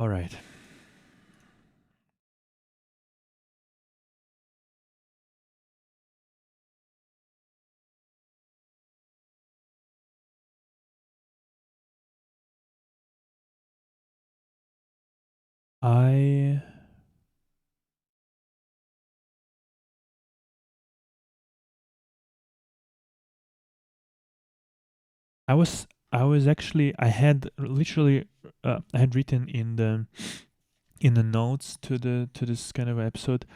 All right. I I was I was actually I had literally I had written in the notes to this kind of episode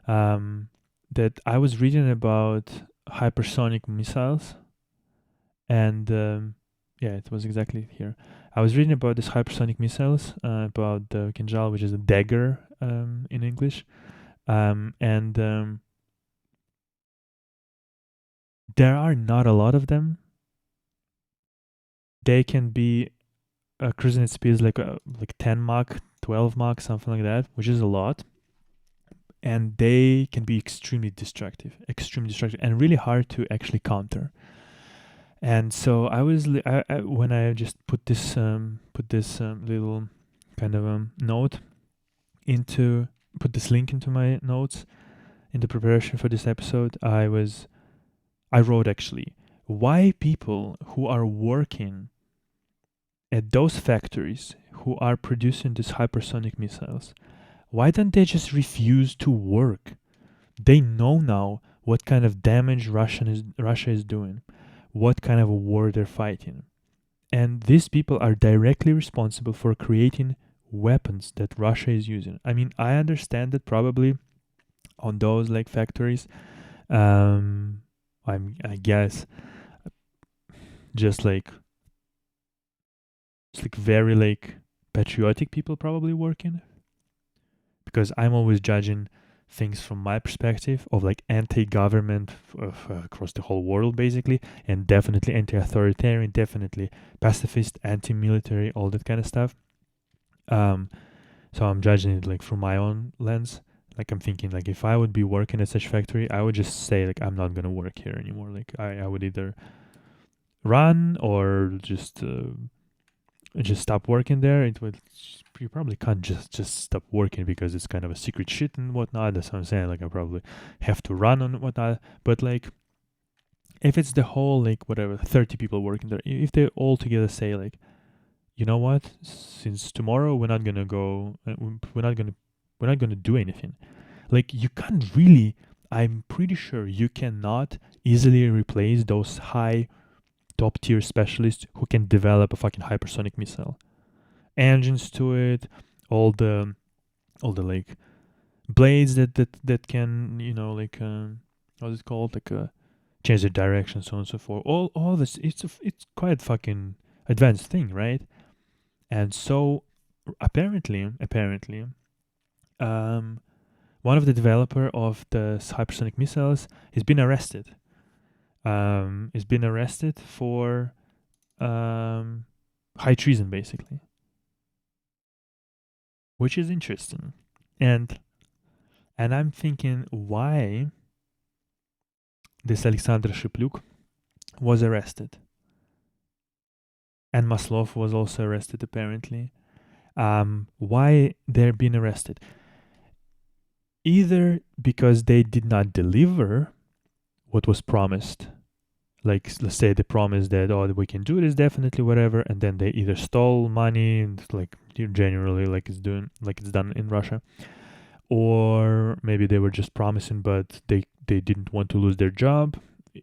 um that I was reading about hypersonic missiles and yeah, it was exactly here. I was reading about these hypersonic missiles, about the Kinjal, which is a dagger in English, and there are not a lot of them. They can be cruising at speeds like 10 Mach, 12 Mach, something like that, which is a lot. And they can be extremely destructive, and really hard to actually counter. And so when I just put this little kind of note into put this link into my notes in the preparation for this episode, I wrote actually why people who are working at those factories who are producing these hypersonic missiles, why don't they just refuse to work? They know now what kind of damage Russia is doing, what kind of a war they're fighting. And these people are directly responsible for creating weapons that Russia is using. I mean, I understand that probably on those like factories, um, I guess just like it's like very like patriotic people probably working, because I'm always judging things from my perspective of like anti-government across the whole world basically, and definitely anti-authoritarian, definitely pacifist, anti-military, all that kind of stuff. um so I'm judging it like from my own lens. Like I'm thinking like if I would be working at such factory, I would just say like I'm not gonna work here anymore. Like I would either run or just stop working there. It would You probably can't just stop working because it's kind of a secret shit and whatnot. That's what I'm saying. Like I probably have to run on whatnot. But like if it's the whole like whatever 30 people working there, if they all together say like, you know what, since tomorrow we're not gonna go, we're not gonna do anything. Like you can't really. I'm pretty sure you cannot easily replace those high top tier specialists who can develop a fucking hypersonic missile, engines to it, all the like blades that can like what's it called, like change the direction, so on and so forth. All this, it's quite fucking advanced thing, right? And so apparently, um, one of the developer of the hypersonic missiles has been arrested. Has been arrested for um high treason, basically, which is interesting. And I'm thinking why this Alexander Shipluk was arrested, and Maslov was also arrested apparently. Why they're being arrested? Either because they did not deliver what was promised. Like let's say they promised that we can do this definitely whatever, and then they either stole money and like generally like it's done in Russia, or maybe they were just promising but they didn't want to lose their job,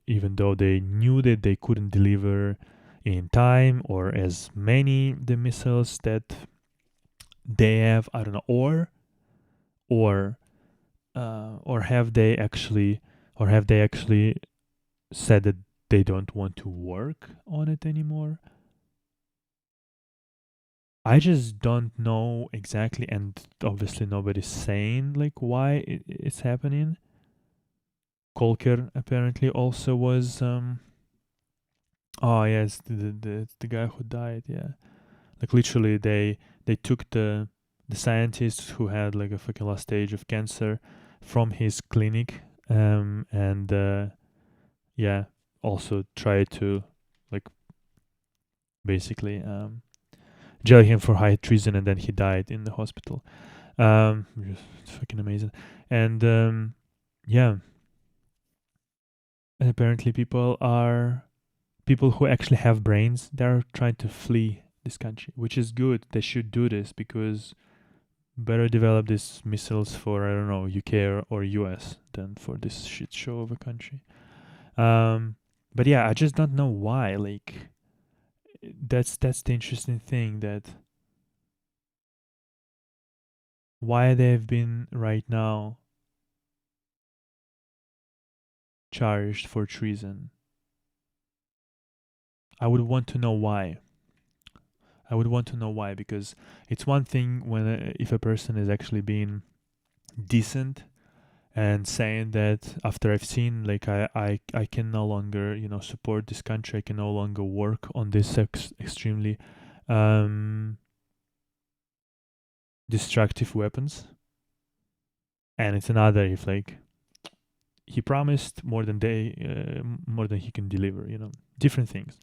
even though they knew that they couldn't deliver in time or as many the missiles that they have. I don't know. Or or have they actually said that they don't want to work on it anymore? I just don't know exactly, and obviously nobody's saying like why it's happening. Kolker apparently also was oh yes, the guy who died, yeah. Like literally they took the scientist who had like a fucking last stage of cancer from his clinic, and yeah, also tried to like basically jail him for high treason, and then he died in the hospital. It's fucking amazing. And yeah, and apparently people who actually have brains, they're trying to flee this country, which is good. They should do this because better develop these missiles for, I don't know, UK or US than for this shit show of a country. But yeah, I just don't know why. Like, that's the interesting thing, that why they've been right now charged for treason. I would want to know why. I would want to know why, because it's one thing when if a person is actually being decent and saying that after I've seen, like, I can no longer, support this country. I can no longer work on this extremely um destructive weapons. And it's another if, like, he promised more than he can deliver, different things.